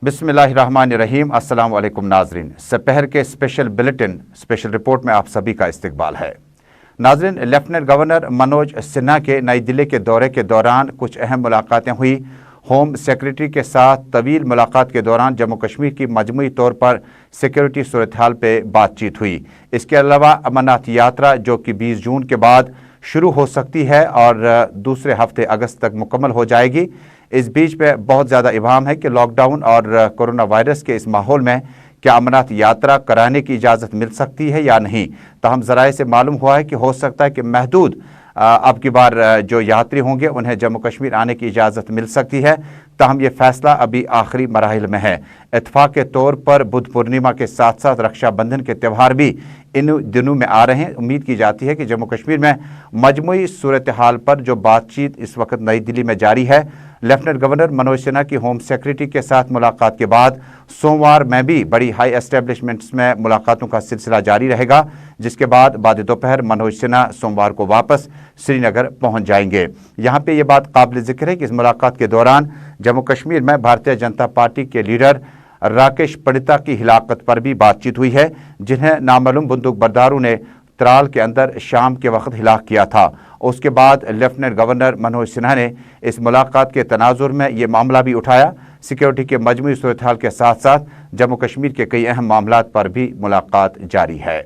बिस्मिल्लाहिर्रहमानिर्रहीम। अस्सलाम वालेकुम नाजरीन, सपहर के स्पेशल बुलेटिन स्पेशल रिपोर्ट में आप सभी का इस्तकबाल है। नाजरीन, लेफ्टिनेंट गवर्नर मनोज सिन्हा के नई दिल्ली के दौरे के दौरान कुछ अहम मुलाकातें हुई। होम सेक्रेटरी के साथ तवील मुलाकात के दौरान जम्मू कश्मीर की मजमूई तौर पर सिक्योरिटी सूरत हाल पर बातचीत हुई। इसके अलावा अमरनाथ यात्रा जो कि 20 जून के बाद शुरू हो सकती है और दूसरे हफ्ते अगस्त तक मुकम्मल हो जाएगी। इस बीच में बहुत ज़्यादा इबाहम है कि लॉकडाउन और कोरोना वायरस के इस माहौल में क्या अमरनाथ यात्रा कराने की इजाज़त मिल सकती है या नहीं। तहम ज़राए से मालूम हुआ है कि हो सकता है कि महदूद अब की बार जो यात्री होंगे उन्हें जम्मू कश्मीर आने की इजाज़त मिल सकती है। तहम ये फैसला अभी आखिरी मराहिल में है। इत्तफाक के तौर पर बुद्ध पूर्णिमा के साथ साथ रक्षाबंधन के त्यौहार भी इन दिनों में आ रहे हैं। उम्मीद की जाती है कि जम्मू कश्मीर में मजमूई सूरत हाल पर जो बातचीत इस वक्त नई दिल्ली में जारी है, लेफ्टिनेंट गवर्नर मनोज सिन्हा की होम सेक्रेटरी के साथ मुलाकात के बाद सोमवार में भी बड़ी हाई एस्टेब्लिशमेंट्स में मुलाकातों का सिलसिला जारी रहेगा, जिसके बाद दोपहर मनोज सिन्हा सोमवार को वापस श्रीनगर पहुंच जाएंगे। यहाँ पे ये बात काबिल जिक्र है कि इस मुलाकात के दौरान जम्मू कश्मीर में भारतीय जनता पार्टी के लीडर राकेश पंडिता की हिलाकत पर भी बातचीत हुई है, जिन्हें नामालूम बंदूक बरदारों ने त्राल के अंदर शाम के वक्त हिलाक किया था। उसके बाद लेफ्टिनेंट गवर्नर मनोज सिन्हा ने इस मुलाकात के तनाजुर में ये मामला भी उठाया। सिक्योरिटी के मजमूई सूरत हाल के साथ साथ जम्मू कश्मीर के कई अहम मामलात पर भी मुलाकात जारी है।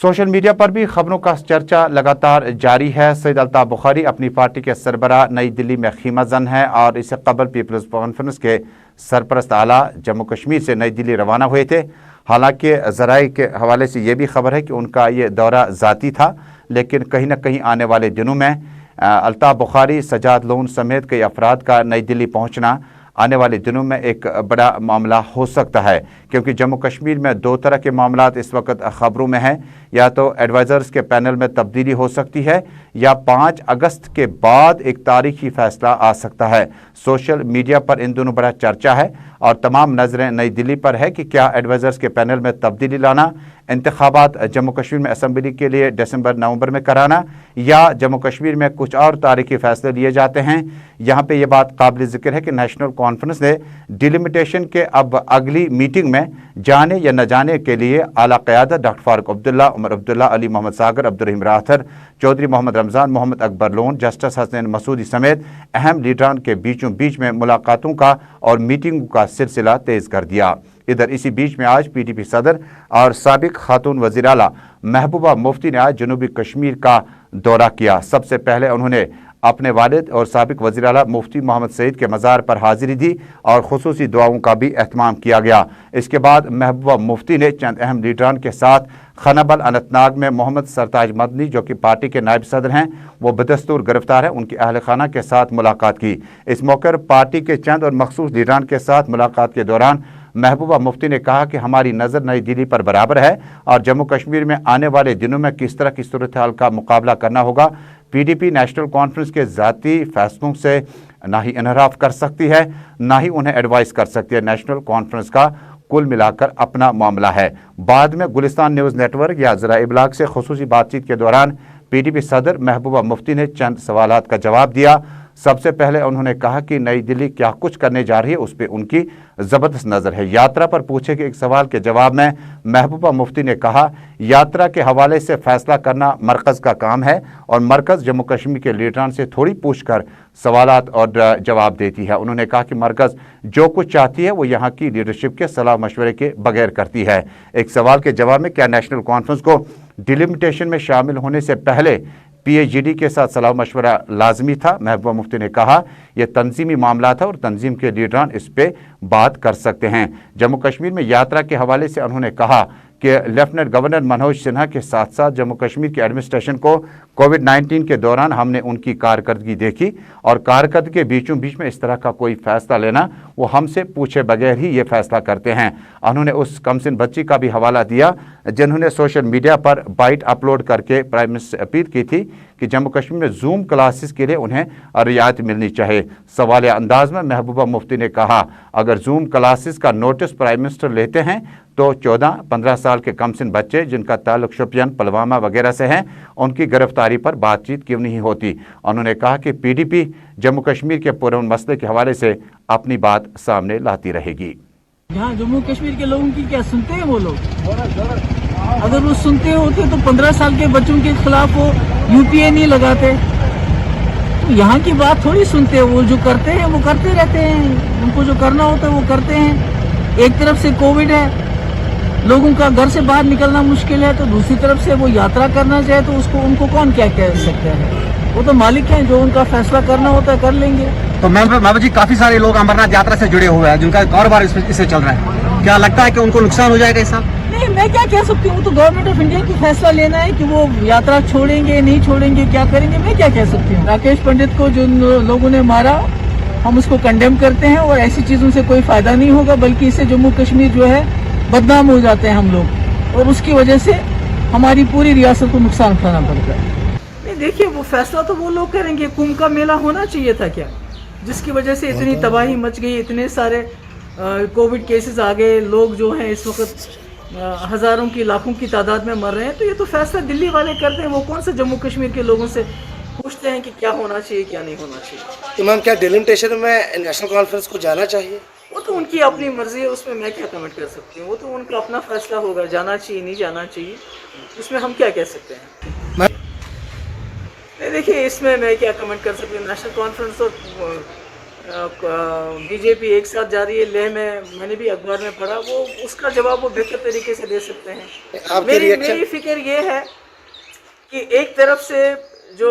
सोशल मीडिया पर भी खबरों का चर्चा लगातार जारी है। सैयद अल्ताफ बुखारी अपनी पार्टी के सरबराह नई दिल्ली में खीमा जन है और इससे कबल पीपल्स कॉन्फ्रेंस के सरपरस्त आला जम्मू कश्मीर से नई दिल्ली रवाना हुए थे। हालांकि ज़राए के हवाले से ये भी खबर है कि उनका ये दौरा ज़ाती था, लेकिन कहीं ना कहीं आने वाले दिनों में अल्ताफ बुखारी, सजाद लोन समेत कई अफराद का नई दिल्ली पहुंचना आने वाले दिनों में एक बड़ा मामला हो सकता है, क्योंकि जम्मू कश्मीर में दो तरह के मामलात इस वक्त खबरों में हैं। या तो एडवाइज़र्स के पैनल में तब्दीली हो सकती है या 5 अगस्त के बाद एक तारीखी फैसला आ सकता है। सोशल मीडिया पर इन दोनों बड़ा चर्चा है और तमाम नज़रें नई दिल्ली पर है कि क्या एडवाइज़र्स के पैनल में तब्दीली लाना, इंतखाबात जम्मू कश्मीर में असम्बली के लिए दिसंबर-नवंबर में कराना, या जम्मू कश्मीर में कुछ और तारीखी फैसले लिए जाते हैं। यहाँ पे ये बात काबिल ज़िक्र है कि नेशनल कॉन्फ्रेंस ने डिलिमिटेशन के अब अगली मीटिंग में जाने या न जाने के लिए आला क़यादत डॉक्टर फारूक अब्दुल्ला, उमर अब्दुल्ला, अली मोहम्मद सागर, अब्दुर्रहीम राथर, चौधरी मोहम्मद रमज़ान, मोहम्मद अकबर लोन, जस्टिस हसनैन मसूदी समेत अहम लीडरान के बीचों बीच में मुलाकातों का और मीटिंगों का सिलसिला तेज़ कर दिया। इधर इसी बीच में आज पीडीपी सदर और साबिक खातून वज़ीर आला महबूबा मुफ्ती ने आज जनूबी कश्मीर का दौरा किया। सबसे पहले उन्होंने अपने वालिद और साबिक वज़ीर आला मुफ्ती मोहम्मद सईद के मज़ार पर हाज़िरी दी और खुसूसी दुआओं का भी एहतमाम किया गया। इसके बाद महबूबा मुफ्ती ने चंद अहम लीडरान के साथ खनाबल अनंतनाग में मोहम्मद सरताज मदनी, जो कि पार्टी के नायब सदर हैं, वो बदस्तूर गिरफ्तार है, उनकी अहल खाना के साथ मुलाकात की। इस मौके पर पार्टी के चंद और मखसूस लीडरान के साथ मुलाकात के दौरान महबूबा मुफ्ती ने कहा कि हमारी नज़र नई दिल्ली पर बराबर है और जम्मू कश्मीर में आने वाले दिनों में किस तरह की सूरत हाल का मुकाबला करना होगा। पीडीपी नेशनल कॉन्फ्रेंस के ज़ाती फैसलों से ना ही इनहराफ कर सकती है, ना ही उन्हें एडवाइस कर सकती है। नेशनल कॉन्फ्रेंस का कुल मिलाकर अपना मामला है। बाद में गुलिस्तान न्यूज़ नेटवर्क या ज़रा इब्लाग से खुसूसी बातचीत के दौरान पीडीपी सदर महबूबा मुफ्ती ने चंद सवालात का जवाब दिया। सबसे पहले उन्होंने कहा कि नई दिल्ली क्या कुछ करने जा रही है उस पर उनकी ज़बरदस्त नज़र है। यात्रा पर पूछे गए एक सवाल के जवाब में महबूबा मुफ्ती ने कहा, यात्रा के हवाले से फैसला करना मरकज़ का काम है और मरकज़ जम्मू कश्मीर के लीडरान से थोड़ी पूछकर सवालात और जवाब देती है। उन्होंने कहा कि मरकज़ जो कुछ चाहती है वो यहाँ की लीडरशिप के सलाह मशवरे के बगैर करती है। एक सवाल के जवाब में क्या नेशनल कॉन्फ्रेंस को डिलिमिटेशन में शामिल होने से पहले पीएचडी के साथ सलाह मशवरा लाजमी था, महबूबा मुफ्ती ने कहा यह तंजीमी मामला था और तंजीम के लीडरान इस पे बात कर सकते हैं। जम्मू कश्मीर में यात्रा के हवाले से उन्होंने कहा कि लेफ्टिनेंट गवर्नर मनोज सिन्हा के साथ साथ जम्मू कश्मीर के एडमिनिस्ट्रेशन को कोविड-19 के दौरान हमने उनकी कारकर्दगी देखी और कारकर्दगी के बीचों बीच में इस तरह का कोई फैसला लेना वो हमसे पूछे बगैर ही ये फैसला करते हैं। उन्होंने उस कमसिन बच्ची का भी हवाला दिया जिन्होंने सोशल मीडिया पर बाइट अपलोड करके प्राइम मिनिस्टर से अपील की थी कि जम्मू कश्मीर में जूम क्लासेस के लिए उन्हें रियायत मिलनी चाहिए। सवालिया अंदाज में महबूबा मुफ्ती ने कहा, अगर जूम क्लासेस का नोटिस प्राइम मिनिस्टर लेते हैं तो 14-15 साल के कमसिन बच्चे जिनका ताल्लुक शोपियान, पुलवामा वगैरह से हैं, उनकी गिरफ्तारी बीमारी पर बातचीत क्यों नहीं होती। उन्होंने कहा कि PDP जम्मू कश्मीर के पुरअमन मसले के हवाले से अपनी बात सामने लाती रहेगी। यहाँ जम्मू कश्मीर के लोगों की क्या सुनते हैं वो लोग? अगर वो सुनते होते तो 15 साल के बच्चों के खिलाफ वो UPA नहीं लगाते। तो यहाँ की बात थोड़ी सुनते हैं, वो जो करते हैं वो करते रहते हैं, उनको जो करना होता है वो करते हैं। एक तरफ से कोविड है, लोगों का घर से बाहर निकलना मुश्किल है, तो दूसरी तरफ से वो यात्रा करना चाहे तो उसको उनको कौन क्या कह सकता है? वो तो मालिक हैं, जो उनका फैसला करना होता है कर लेंगे। तो महबूबा जी, काफी सारे लोग अमरनाथ यात्रा से जुड़े हुए हैं जिनका कारोबार इससे चल रहा है, क्या लगता है कि उनको नुकसान हो जाएगा इसका? नहीं, मैं क्या कह सकती हूँ, तो गवर्नमेंट ऑफ इंडिया की फैसला लेना है कि वो यात्रा छोड़ेंगे नहीं छोड़ेंगे, क्या करेंगे, मैं क्या कह सकती हूँ। राकेश पंडित को जो लोगों ने मारा, हम उसको कंडेम करते हैं और ऐसी चीजों से कोई फायदा नहीं होगा, बल्कि इससे जम्मू कश्मीर जो है बदनाम हो जाते हैं हम लोग, और उसकी वजह से हमारी पूरी रियासत को नुकसान उठाना पड़ता है। नहीं, देखिए, वो फैसला तो वो लोग करेंगे। कुंभ का मेला होना चाहिए था क्या, जिसकी वजह से इतनी तबाही मच गई, इतने सारे कोविड केसेस आ गए, लोग जो हैं इस वक्त हज़ारों की लाखों की तादाद में मर रहे हैं। तो ये तो फैसला दिल्ली वाले करते हैं, वो कौन सा जम्मू कश्मीर के लोगों से पूछते हैं कि क्या होना चाहिए क्या नहीं होना चाहिए। तो मैम, क्या डिलिमिटेशन में नेशनल कॉन्फ्रेंस को जाना चाहिए? वो तो उनकी अपनी मर्जी है, उसमें मैं क्या कमेंट कर सकती हूँ, वो तो उनका अपना फैसला होगा, जाना चाहिए नहीं जाना चाहिए, उसमें हम क्या कह सकते हैं। देखिए, इसमें मैं क्या कमेंट कर सकती हूँ। नेशनल कॉन्फ्रेंस और BJP एक साथ जा रही है लेह में, मैंने भी अखबार में पढ़ा, वो उसका जवाब वो बेहतर तरीके से दे सकते हैं। मेरी फिक्र ये है कि एक तरफ से जो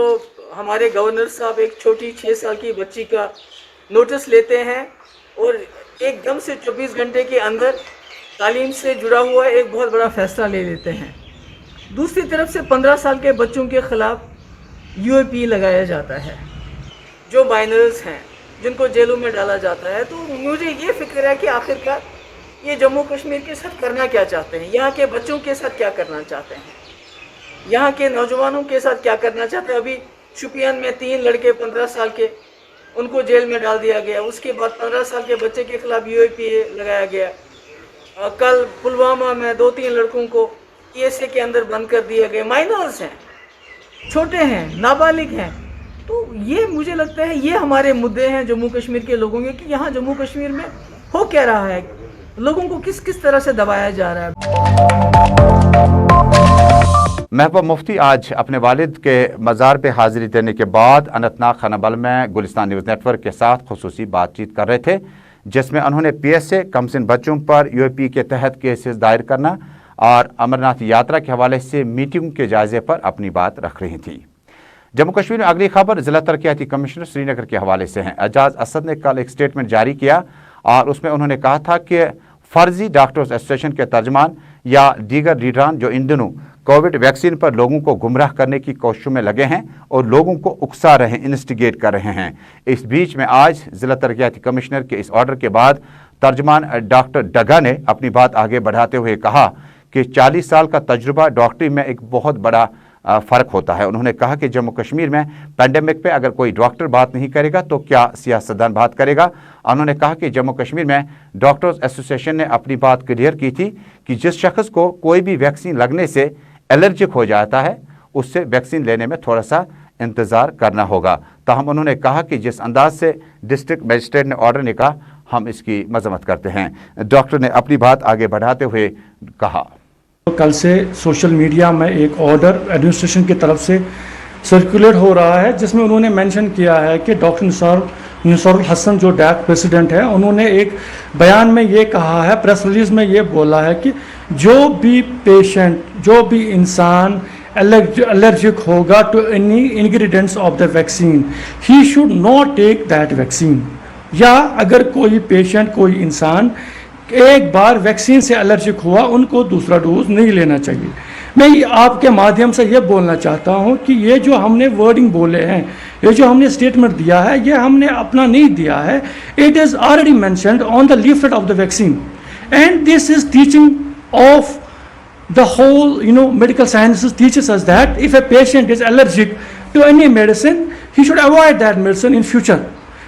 हमारे गवर्नर साहब एक छोटी 6 साल की बच्ची का नोटिस लेते हैं और एकदम से 24 घंटे के अंदर तालीम से जुड़ा हुआ एक बहुत बड़ा फैसला ले लेते हैं। दूसरी तरफ से 15 साल के बच्चों के खिलाफ UAP लगाया जाता है, जो माइनर्स हैं, जिनको जेलों में डाला जाता है। तो मुझे ये फिक्र है कि आखिरकार ये जम्मू कश्मीर के साथ करना क्या चाहते हैं, यहाँ के बच्चों के साथ क्या करना चाहते हैं, यहाँ के नौजवानों के साथ क्या करना चाहते हैं। अभी शोपियान में 3 लड़के 15 साल के, उनको जेल में डाल दिया गया। उसके बाद 15 साल के बच्चे के खिलाफ UAP लगाया गया। कल पुलवामा में 2-3 लड़कों को PSA के अंदर बंद कर दिया गया। माइनर्स हैं, छोटे हैं, नाबालिग हैं। तो ये मुझे लगता है ये हमारे मुद्दे हैं जम्मू कश्मीर के लोगों के, कि यहाँ जम्मू कश्मीर में हो क्या रहा है, लोगों को किस किस तरह से दबाया जा रहा है। महबूबा मुफ्ती आज अपने वालिद के मज़ार पे हाजिरी देने के बाद अनंतनाग खानाबल में गुलिस्तान न्यूज़ नेटवर्क के साथ खुसूसी बातचीत कर रहे थे, जिसमें उन्होंने PSA कमसिन बच्चों पर UAP के तहत केसेस दायर करना और अमरनाथ यात्रा के हवाले से मीटिंग के जायजे पर अपनी बात रख रही थी। जम्मू कश्मीर में अगली खबर जिला तरक्याती कमिश्नर श्रीनगर के हवाले से है। एजाज असद ने कल एक स्टेटमेंट जारी किया और उसमें उन्होंने कहा था कि फर्जी डॉक्टर्स एसोसिएशन के तर्जमान या दीगर लीडरान जो इन दिनों कोविड वैक्सीन पर लोगों को गुमराह करने की कोशिशों में लगे हैं और लोगों को उकसा रहे हैं, इंस्टिगेट कर रहे हैं। इस बीच में आज जिला तरक्याती कमिश्नर के इस ऑर्डर के बाद तर्जमान डॉक्टर डगा ने अपनी बात आगे बढ़ाते हुए कहा कि 40 साल का तजुर्बा डॉक्टरी में एक बहुत बड़ा फ़र्क होता है। उन्होंने कहा कि जम्मू कश्मीर में पैंडेमिक पे अगर कोई डॉक्टर बात नहीं करेगा तो क्या सियासतदान बात करेगा। उन्होंने कहा कि जम्मू कश्मीर में डॉक्टर्स एसोसिएशन ने अपनी बात क्लियर की थी कि जिस शख्स को कोई भी वैक्सीन लगने से एलर्जिक हो जाता है उससे वैक्सीन लेने में थोड़ा सा इंतज़ार करना होगा। ताहम उन्होंने कहा कि जिस अंदाज से डिस्ट्रिक्ट मजिस्ट्रेट ने ऑर्डर निकाला, हम इसकी मजम्मत करते हैं। डॉक्टर ने अपनी बात आगे बढ़ाते हुए कहा, कल से सोशल मीडिया में एक ऑर्डर एडमिनिस्ट्रेशन की तरफ से सर्कुलेट हो रहा है, जिसमें उन्होंने मेंशन किया है कि डॉक्टर निसारुल हसन जो डैक प्रेसिडेंट है, उन्होंने एक बयान में ये कहा है, प्रेस रिलीज में ये बोला है कि जो भी पेशेंट, जो भी इंसान एलर्जिक होगा to any ingredients of the vaccine, he should not take that vaccine. या अगर कोई पेशेंट, कोई इंसान एक बार वैक्सीन से एलर्जिक हुआ, उनको दूसरा डोज नहीं लेना चाहिए। मैं आपके माध्यम से ये बोलना चाहता हूँ कि ये जो हमने वर्डिंग बोले हैं, ये जो हमने स्टेटमेंट दिया है, ये हमने अपना नहीं दिया है। It is already mentioned on the leaflet of the vaccine and this is teaching of the whole medical sciences teaches us that if a patient is allergic to any medicine, he should avoid that medicine in future.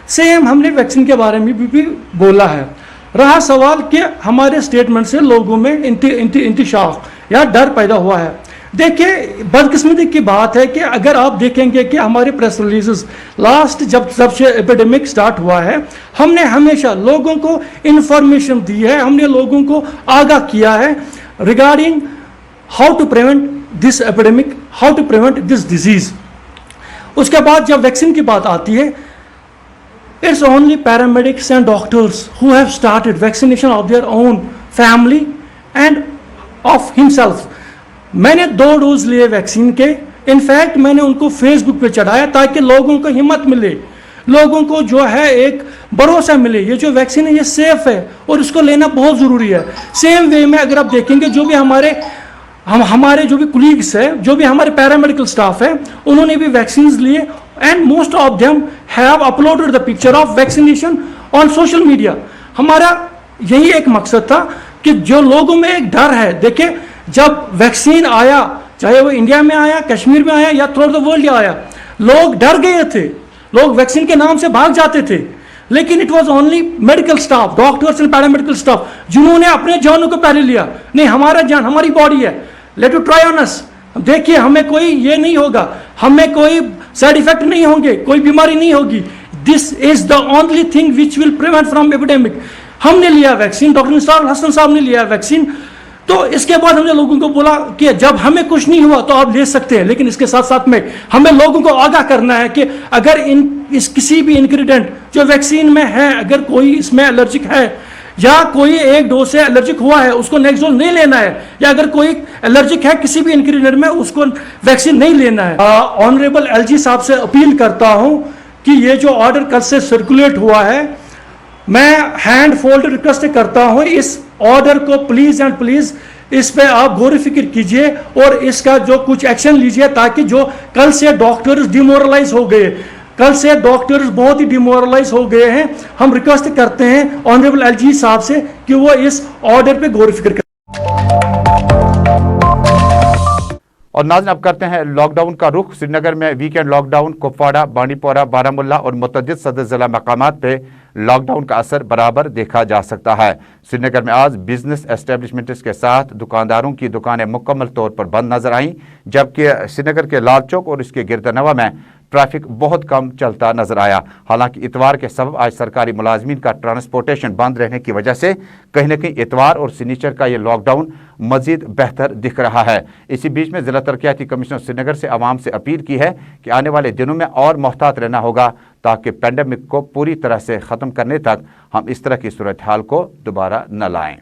Same हमने vaccine के बारे में भी बोला है। रहा सवाल कि हमारे स्टेटमेंट से लोगों में इंतशार या डर पैदा हुआ है। देखिए बदकिस्मती की बात है कि अगर आप देखेंगे कि हमारे प्रेस रिलीजेस लास्ट जब से एपिडेमिक स्टार्ट हुआ है, हमने हमेशा लोगों को इंफॉर्मेशन दी है, हमने लोगों को आगाह किया है regarding how to prevent this epidemic, how to prevent this disease. उसके बाद जब वैक्सीन की बात आती है, it's only paramedics and doctors who have started vaccination of their own family and of himself. मैंने 2 डोज लिए वैक्सीन के, इनफैक्ट मैंने उनको फेसबुक पे चढ़ाया ताकि लोगों को हिम्मत मिले, लोगों को जो है एक भरोसा मिले, ये जो वैक्सीन है ये सेफ है और इसको लेना बहुत ज़रूरी है। सेम वे में अगर आप देखेंगे जो भी हमारे जो भी कुलीग्स है, जो भी हमारे पैरामेडिकल स्टाफ है, उन्होंने भी वैक्सीन लिए and most of them have uploaded the picture of vaccination on social media. हमारा यही एक मकसद था कि जो लोगों में एक डर है, देखिए जब वैक्सीन आया, चाहे वो इंडिया में आया, कश्मीर में आया या थ्रू द वर्ल्ड आया, लोग डर गए थे, लोग वैक्सीन के नाम से भाग जाते थे, लेकिन it was only medical staff, doctors and paramedical staff जिन्होंने अपने जानों को पहले लिया। नहीं, हमारा जान हमारी बॉडी है, let you try on us, देखिए हमें कोई ये नहीं होगा, हमें कोई साइड इफेक्ट नहीं होंगे, कोई बीमारी नहीं होगी, this is the only thing which will prevent from epidemic. हमने लिया वैक्सीन, डॉक्टर निसार हसन साहब ने लिया वैक्सीन। तो इसके बाद हमने लोगों को बोला कि जब हमें कुछ नहीं हुआ तो आप ले सकते हैं, लेकिन इसके साथ साथ में हमें लोगों को आगाह करना है कि अगर इस किसी भी इंग्रेडिएंट जो वैक्सीन में है, अगर कोई इसमें एलर्जिक है या कोई एक डोज से एलर्जिक हुआ है, उसको नेक्स्ट डोज नहीं लेना है, या अगर कोई एलर्जिक है किसी भी इंग्रेडिएंट में, उसको वैक्सीन नहीं लेना है। ऑनरेबल एलजी साहब से अपील करता हूं कि ये जो ऑर्डर कल से सर्कुलेट हुआ है, मैं हैंड फोल्ड रिक्वेस्ट करता हूं, इस ऑर्डर को प्लीज एंड प्लीज इस पे आप गौर फिक्र कीजिए और इसका जो कुछ एक्शन लीजिए, ताकि जो कल से डॉक्टर्स डिमोरलाइज हो गए, कल से डॉक्टर्स बहुत ही डिमोरलाइज हो गए हैं, हम रिक्वेस्ट करते हैं ऑनरेबल एलजी साहब से कि वो इस ऑर्डर पे गौर फिक्र करें। और नाज़रीन अब करते हैं लॉकडाउन का रुख। श्रीनगर में वीकेंड लॉकडाउन, कुपवाड़ा, बांडीपोरा, बारामुल्ला और मुतअद्दिद सदर जिला मकामात पे लॉकडाउन का असर बराबर देखा जा सकता है। श्रीनगर में आज बिजनेस एस्टेब्लिशमेंट्स के साथ दुकानदारों की दुकानें मुकम्मल तौर पर बंद नजर आईं, जबकि श्रीनगर के लाल चौक और इसके गिरदनवा में ट्रैफिक बहुत कम चलता नजर आया। हालांकि इतवार के सबब आज सरकारी मुलाजमीन का ट्रांसपोर्टेशन बंद रहने की वजह से कहीं न कहीं इतवार और शनिचर का ये लॉकडाउन मजीद बेहतर दिख रहा है। इसी बीच में जिला तरक्याती कमिश्नर श्रीनगर से आवाम से अपील की है कि आने वाले दिनों में और मोहतात रहना होगा, ताकि पेंडेमिक को पूरी तरह से ख़त्म करने तक हम इस तरह की सूरत हाल को दोबारा न लाएं।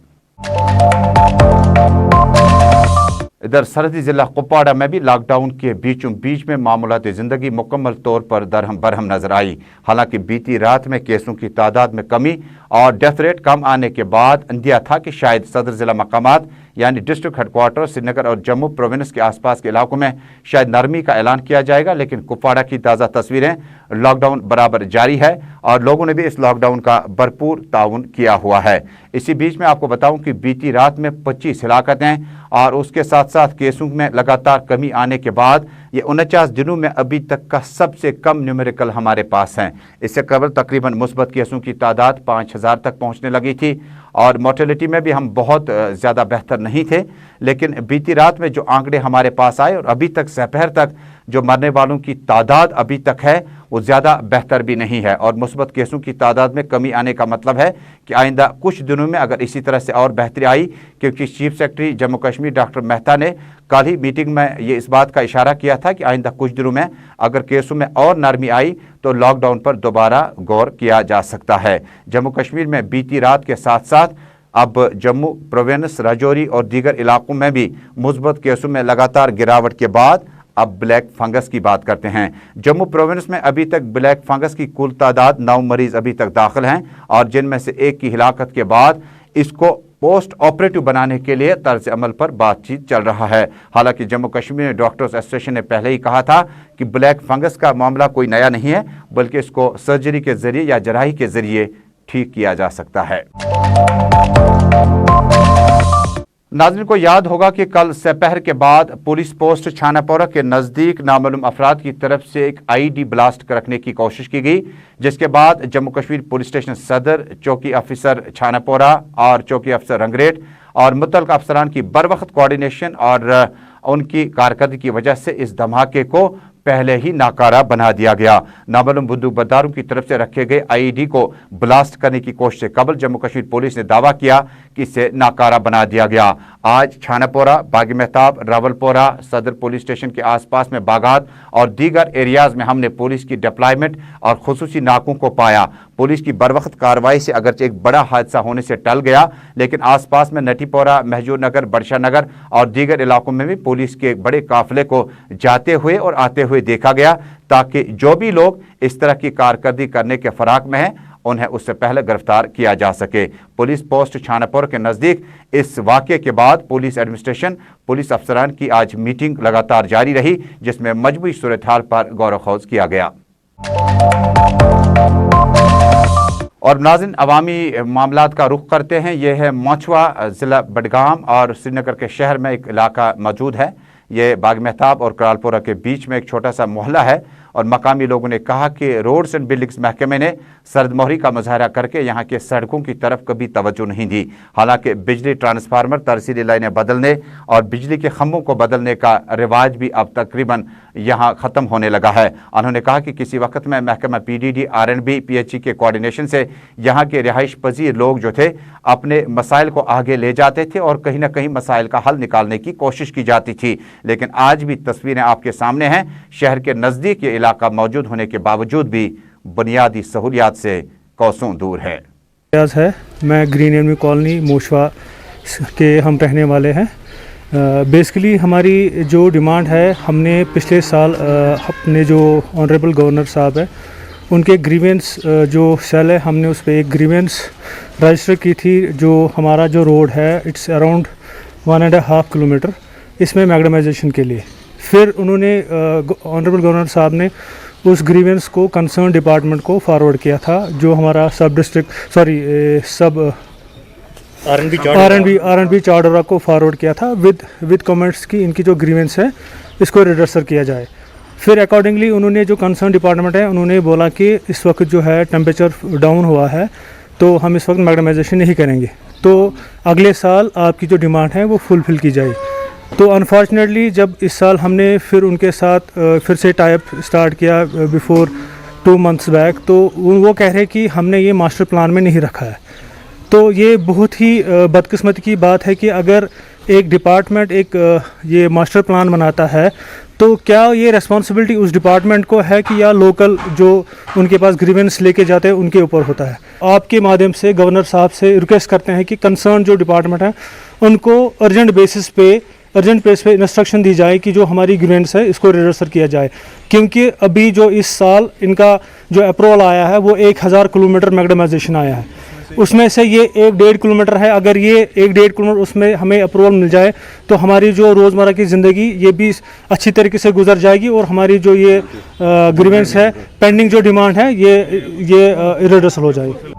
इधर सरहदी जिला कुपवाड़ा में भी लॉकडाउन के बीचों बीच में मामूलाती ज़िंदगी मुकम्मल तौर पर दरहम बरहम नजर आई। हालांकि बीती रात में केसों की तादाद में कमी और डेथ रेट कम आने के बाद अंदिया था कि शायद सदर जिला मकामात यानी डिस्ट्रिक्ट हेडक्वार्टर श्रीनगर और जम्मू प्रोविंस के आसपास के इलाकों में शायद नरमी का ऐलान किया जाएगा, लेकिन कुपवाड़ा की ताज़ा तस्वीरें लॉकडाउन बराबर जारी है और लोगों ने भी इस लॉकडाउन का भरपूर ताउन किया हुआ है। इसी बीच में आपको बताऊं कि बीती रात में 25 हिलाकतें और उसके साथ साथ केसों में लगातार कमी आने के बाद ये 49 दिनों में अभी तक का सबसे कम न्यूमेरिकल हमारे पास हैं। इससे कबल तकरीबन मुस्बत केसों की तादाद 5000 तक पहुंचने लगी थी और मोर्टेलिटी में भी हम बहुत ज़्यादा बेहतर नहीं थे, लेकिन बीती रात में जो आंकड़े हमारे पास आए और अभी तक दोपहर तक जो मरने वालों की तादाद अभी तक है वो ज़्यादा बेहतर भी नहीं है और मुस्बत केसों की तादाद में कमी आने का मतलब है कि आइंदा कुछ दिनों में अगर इसी तरह से और बेहतरी आई, क्योंकि chief secretary Jammu Kashmir doctor Mehta ने कल ही मीटिंग में ये इस बात का इशारा किया था कि आइंदा कुछ दिनों में अगर केसों में और नरमी आई तो लॉकडाउन पर दोबारा गौर किया जा सकता है। जम्मू कश्मीर में बीती रात के साथ साथ अब जम्मू प्रोविंस, राजौरी और दीगर इलाकों में भी मुस्बत केसों में लगातार गिरावट के बाद अब ब्लैक फंगस की बात करते हैं। जम्मू प्रोविंस में अभी तक ब्लैक फंगस की कुल तादाद 9 मरीज अभी तक दाखिल हैं और जिनमें से एक की हिलाकत के बाद इसको पोस्ट ऑपरेटिव बनाने के लिए तर्ज अमल पर बातचीत चल रहा है। हालांकि जम्मू कश्मीर डॉक्टर्स एसोसिएशन ने पहले ही कहा था कि ब्लैक फंगस का मामला कोई नया नहीं है, बल्कि इसको सर्जरी के जरिए या जराही के जरिए ठीक किया जा सकता है। नाज़रीन को याद होगा कि कल दोपहर के बाद पुलिस पोस्ट छानापोरा के नज़दीक नामालूम अफराद की तरफ से एक आईडी ब्लास्ट रखने की कोशिश की गई, जिसके बाद जम्मू कश्मीर पुलिस स्टेशन सदर, चौकी अफसर छानापोरा और चौकी अफसर रंगरेट और मुतल्लिक़ अफसरान की बर वक्त कोऑर्डिनेशन और उनकी कारकर्दगी की वजह से इस धमाके को पहले ही नाकारा बना दिया गया। नामालूम बंदूकबरदारों की तरफ से रखे गए आईईडी को ब्लास्ट करने की कोशिश से कबल जम्मू कश्मीर पुलिस ने दावा किया कि इसे नाकारा बना दिया गया। आज छानापोरा, बागी मेहताब, रावलपोरा, सदर पुलिस स्टेशन के आसपास में बागात और दीगर एरियाज में हमने पुलिस की डिप्लॉयमेंट और खुसूसी नाकों को पाया। पुलिस की बरवक्त कार्रवाई से अगरचे एक बड़ा हादसा होने से टल गया, लेकिन आसपास में नटीपोरा, महजूर नगर, बर्शा नगर और दीगर इलाकों में भी पुलिस के एक बड़े काफिले को जाते हुए और आते हुए देखा गया, ताकि जो भी लोग इस तरह की कारकर्दगी करने के फराक में हैं उन्हें उससे पहले गिरफ्तार किया जा सके। पुलिस पोस्ट छानापुर के नज़दीक इस वाक़े के बाद पुलिस एडमिनिस्ट्रेशन, पुलिस अफसरान की आज मीटिंग लगातार जारी रही, जिसमें मजमूई सूरत हाल पर गौर खौज किया गया। और नाज़रीन, अवामी मामलात का रुख करते हैं। यह है मछुआ ज़िला बडगाम और श्रीनगर के शहर में एक इलाका मौजूद है। ये बाग मेहताब और करालपुरा के बीच में एक छोटा सा मोहल्ला है और मकामी लोगों ने कहा कि रोड्स एंड बिल्डिंग्स महकमे ने सर्दमोहरी का मुजाहरा करके यहाँ के सड़कों की तरफ कभी तवज्जो नहीं दी। हालांकि बिजली ट्रांसफार्मर, तरसीली लाइनें बदलने और बिजली के खंभों को बदलने का रिवाज भी अब तकरीबन यहाँ ख़त्म होने लगा है। उन्होंने कहा कि किसी वक्त में महकमा PDD, RNB, PHE के कोऑर्डिनेशन से यहाँ के रिहाइश पजीर लोग जो थे अपने मसाइल को आगे ले जाते थे और कहीं ना कहीं मसाइल का हल निकालने की कोशिश की जाती थी। लेकिन आज भी तस्वीरें आपके सामने हैं। शहर के नज़दीक ये इलाका मौजूद होने के बावजूद भी बुनियादी सहूलियात से कोसों दूर है। मैं ग्रीन एवेन्यू कॉलोनी मोशवा के हम रहने वाले हैं। बेसिकली हमारी जो डिमांड है, हमने पिछले साल अपने जो ऑनरेबल गवर्नर साहब है उनके ग्रीवेंस जो सेल है, हमने उस पर एक ग्रीवेंस रजिस्टर की थी। जो हमारा जो रोड है इट्स अराउंड 1.5 किलोमीटर, इसमें मैग्डमाइजेशन के लिए फिर उन्होंने ऑनरेबल गवर्नर साहब ने उस ग्रीवेंस को कंसर्न डिपार्टमेंट को फॉरवर्ड किया था, जो हमारा सब आरएनबी चार्डरा को फॉरवर्ड किया था विद कमेंट्स की इनकी जो ग्रीवेंस है इसको रिड्रेसर किया जाए। फिर अकॉर्डिंगली उन्होंने जो कंसर्न डिपार्टमेंट है उन्होंने बोला कि इस वक्त जो है टेम्परेचर डाउन हुआ है तो हम इस वक्त मैग्डमाइजेशन नहीं करेंगे, तो अगले साल आपकी जो डिमांड है वो फुलफिल की जाए। तो अनफॉर्चुनेटली जब इस साल हमने फिर उनके साथ फिर से टाइप स्टार्ट किया बिफोर 2 मंथ्स बैक, तो वो कह रहे कि हमने ये मास्टर प्लान में नहीं रखा है। तो ये बहुत ही बदकिस्मती की बात है कि अगर एक डिपार्टमेंट एक ये मास्टर प्लान बनाता है तो क्या ये रिस्पॉन्सिबिलिटी उस डिपार्टमेंट को है कि या लोकल जो उनके पास ग्रीवेंस लेके जाते हैं उनके ऊपर होता है। आपके माध्यम से गवर्नर साहब से रिक्वेस्ट करते हैं कि कंसर्न जो डिपार्टमेंट है उनको अर्जेंट बेसिस पे इंस्ट्रक्शन दी जाए कि जो हमारी ग्रीवेंस है इसको रिड्रेसर किया जाए, क्योंकि अभी जो इस साल इनका जो अप्रूवल आया है वो 1000 किलोमीटर मैग्डमाइजेशन आया है, उसमें से ये 1.5 किलोमीटर है। अगर ये 1.5 किलोमीटर उसमें हमें अप्रूवल मिल जाए तो हमारी जो रोज़मर्रा की ज़िंदगी ये भी अच्छी तरीके से गुजर जाएगी और हमारी जो ये ग्रीवेंस है, पेंडिंग जो डिमांड है ये रिड्रेसल हो जाएगी।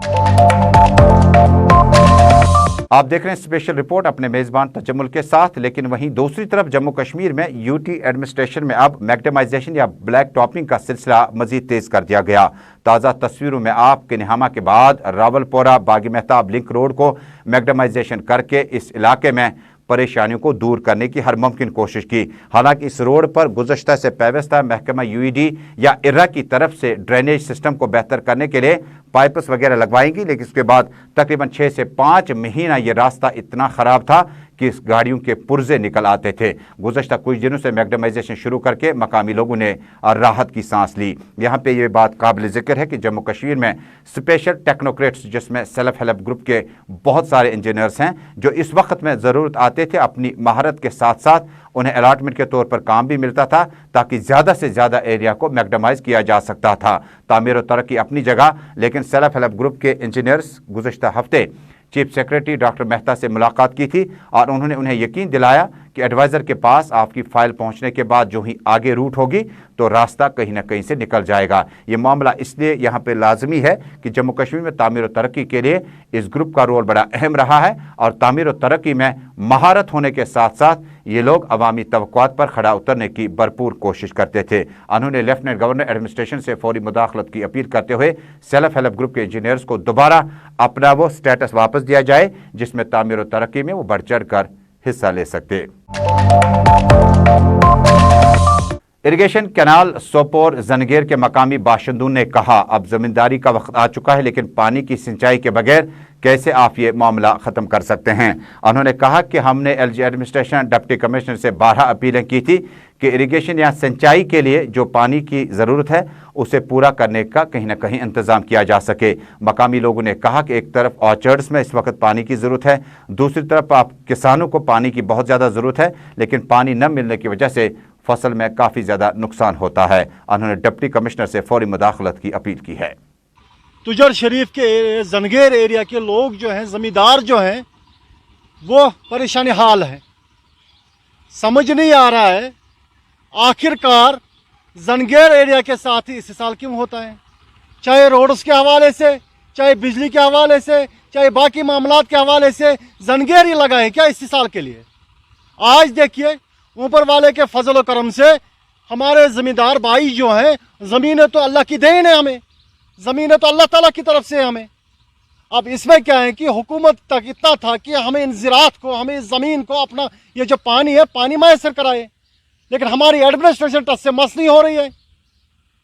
आप देख रहे हैं स्पेशल रिपोर्ट अपने मेज़बान तजम्मुल के साथ। लेकिन वहीं दूसरी तरफ जम्मू कश्मीर में यूटी एडमिनिस्ट्रेशन में अब मैग्डमाइजेशन या ब्लैक टॉपिंग का सिलसिला मजीद तेज कर दिया गया। ताज़ा तस्वीरों में आपके निहामा के बाद रावलपोरा बागी मेहताब लिंक रोड को मैग्डमाइजेशन करके इस इलाके में परेशानियों को दूर करने की हर मुमकिन कोशिश की। हालांकि इस रोड पर गुज़श्ता से पेवस्ता महकमा यूईडी या इर्रा की तरफ से ड्रेनेज सिस्टम को बेहतर करने के लिए पाइप्स वगैरह लगवाएंगी, लेकिन इसके बाद तकरीबन 6 से 5 महीना ये रास्ता इतना ख़राब था कि इस गाड़ियों के पुर्जे निकल आते थे। गुज़श्ता कुछ दिनों से मैग्डमाइजेशन शुरू करके मकामी लोगों ने राहत की सांस ली। यहाँ पे ये बात काबिल ज़िक्र है कि जम्मू कश्मीर में स्पेशल टेक्नोक्रेट्स, जिसमें सेल्फ हेल्प ग्रुप के बहुत सारे इंजीनियर्स हैं, जो इस वक्त में ज़रूरत आते थे अपनी महारत के साथ साथ उन्हें अलॉटमेंट के तौर पर काम भी मिलता था, ताकि ज़्यादा से ज़्यादा एरिया को मैग्डमाइज किया जा सकता था। तामीर और तरक्की अपनी जगह, लेकिन सेल्फ हेल्प ग्रुप के इंजीनियर्स गुज़श्ता हफ्ते चीफ सेक्रेटरी डॉक्टर मेहता से मुलाकात की थी और उन्होंने उन्हें यकीन दिलाया कि एडवाइज़र के पास आपकी फ़ाइल पहुंचने के बाद जो ही आगे रूट होगी तो रास्ता कहीं ना कहीं से निकल जाएगा। ये मामला इसलिए यहाँ पे लाजमी है कि जम्मू कश्मीर में तामीर और तरक्की के लिए इस ग्रुप का रोल बड़ा अहम रहा है और तामीर और तरक्की में महारत होने के साथ साथ ये लोग अवामी तवक्कुआत पर खड़ा उतरने की भरपूर कोशिश करते थे। उन्होंने लेफ्टिनेंट गवर्नर एडमिनिस्ट्रेशन से फौरी मुदाखलत की अपील करते हुए सेल्फ हेल्प ग्रुप के इंजीनियर्स को दोबारा अपना वो स्टेटस वापस दिया जाए जिसमें तामीर और तरक्की में वो बढ़ चढ़ कर हिस्सा ले सकते। इरिगेशन कैनाल सोपोर जंगेर के मकामी बाशिंदों ने कहा, अब जमींदारी का वक्त आ चुका है, लेकिन पानी की सिंचाई के बगैर कैसे आप ये मामला ख़त्म कर सकते हैं। उन्होंने कहा कि हमने एलजी एडमिनिस्ट्रेशन डिप्टी कमिश्नर से 12 अपीलें की थी कि इरिगेशन या सिंचाई के लिए जो पानी की ज़रूरत है उसे पूरा करने का कहीं ना कहीं इंतज़ाम किया जा सके। मकामी लोगों ने कहा कि एक तरफ ऑर्चर्ड्स में इस वक्त पानी की ज़रूरत है, दूसरी तरफ आप किसानों को पानी की बहुत ज़्यादा ज़रूरत है, लेकिन पानी न मिलने की वजह से फसल में काफ़ी ज़्यादा नुकसान होता है। उन्होंने डिप्टी कमिश्नर से फौरी मुदाखलत की अपील की है। तुजर शरीफ के जंगेर एरिया के लोग जो हैं, ज़मींदार जो हैं, वो परेशानी हाल हैं। समझ नहीं आ रहा है आखिरकार जंगेर एरिया के साथ ही इस्तेसाल क्यों होता है, चाहे रोड्स के हवाले से, चाहे बिजली के हवाले से, चाहे बाकी मामलात के हवाले से। जंगेर ही लगा है क्या इस्तेसाल के लिए? आज देखिए ऊपर वाले के फजल व करम से हमारे ज़मींदार भाई जो हैं, ज़मीनें तो अल्लाह की देन है हमें, ज़मीनें तो अल्लाह ताला की तरफ से है हमें। अब इसमें क्या है कि हुकूमत तक इतना था कि हमें इन ज़राअत को, हमें इस ज़मीन को अपना ये जो पानी है पानी मैसर कराए, लेकिन हमारी एडमिनिस्ट्रेशन टच से मस नहीं हो रही है।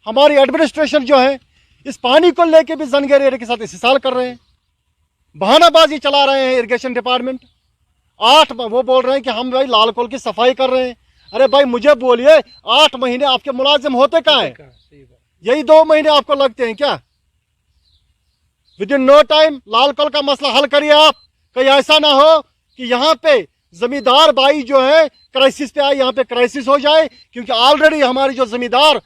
हमारी एडमिनिस्ट्रेशन जो है इस पानी को लेके भी जंगेर एरिया के साथ इस्तेसाल कर रहे हैं, बहानाबाजी चला रहे हैं। इरिगेशन डिपार्टमेंट वो बोल रहे हैं कि हम भाई लाल कोल की सफाई कर रहे हैं। अरे भाई मुझे बोलिए, 8 महीने आपके मुलाजिम होते कहाँ हैं? यही 2 महीने आपको लगते हैं क्या? विद इन नो टाइम लाल कोल का मसला हल करिए आप। कहीं ऐसा ना हो कि यहाँ पे जमींदार भाई जो है क्राइसिस पे आए, यहाँ पे क्राइसिस हो जाए, क्योंकि ऑलरेडी हमारे जो जमींदार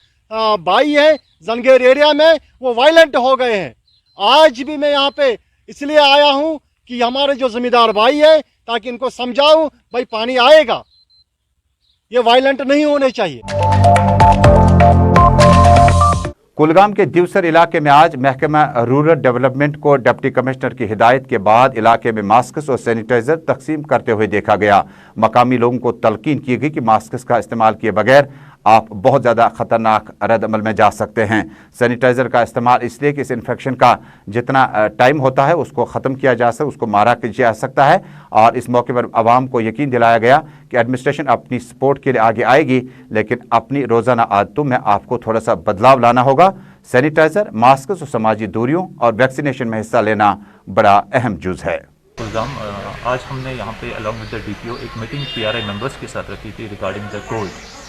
भाई हैं जंगेर एरिया में वो वायलेंट हो गए हैं। आज भी मैं यहाँ पे इसलिए आया हूँ कि हमारे जो जमींदार भाई हैं, ताकि इनको समझाऊं भाई पानी आएगा, ये वायलेंट नहीं होने चाहिए। कुलगाम के दिवसर इलाके में आज महकमा रूरल डेवलपमेंट को डिप्टी कमिश्नर की हिदायत के बाद इलाके में मास्क और सैनिटाइजर तकसीम करते हुए देखा गया। मकामी लोगों को तलकीन की गई कि मास्क का इस्तेमाल किए बगैर आप बहुत ज़्यादा ख़तरनाक रद्द-अमल में जा सकते हैं। सैनिटाइज़र का इस्तेमाल इसलिए कि इस इन्फेक्शन का जितना टाइम होता है उसको ख़त्म किया जा सकता, उसको मारा किया जा सकता है। और इस मौके पर आवाम को यकीन दिलाया गया कि एडमिनिस्ट्रेशन अपनी सपोर्ट के लिए आगे आएगी, लेकिन अपनी रोज़ाना आदतों में आपको थोड़ा सा बदलाव लाना होगा। सैनिटाइज़र, मास्क और समाजी दूरियों और वैक्सीनेशन में हिस्सा लेना बड़ा अहम जुज़ है। कुलगाम आज हमने यहाँ पे अलॉन्ग विद द डीपीओ एक मीटिंग पीआरआई मेंबर्स के साथ रखी थी रिगार्डिंग द कोविड।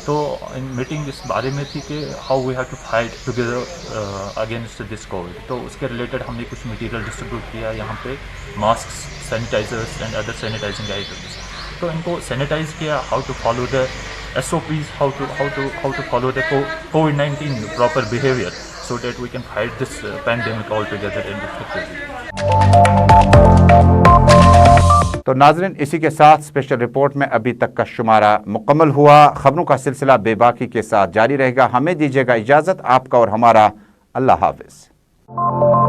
तो इन मीटिंग इस बारे में थी कि how we have to fight together against this covid. तो उसके रिलेटेड हमने कुछ मटेरियल डिस्ट्रीब्यूट किया यहाँ पे, mask, sanitizers and other sanitizing items. तो इनको सैनिटाइज किया, how to follow the SOPs, how to follow the COVID-19 proper behavior so that we can fight this pandemic altogether and effectively. तो नाज़रीन, इसी के साथ स्पेशल रिपोर्ट में अभी तक का शुमारा मुकम्मल हुआ। खबरों का सिलसिला बेबाकी के साथ जारी रहेगा। हमें दीजिएगा इजाज़त। आपका और हमारा अल्लाह हाफ़िज़।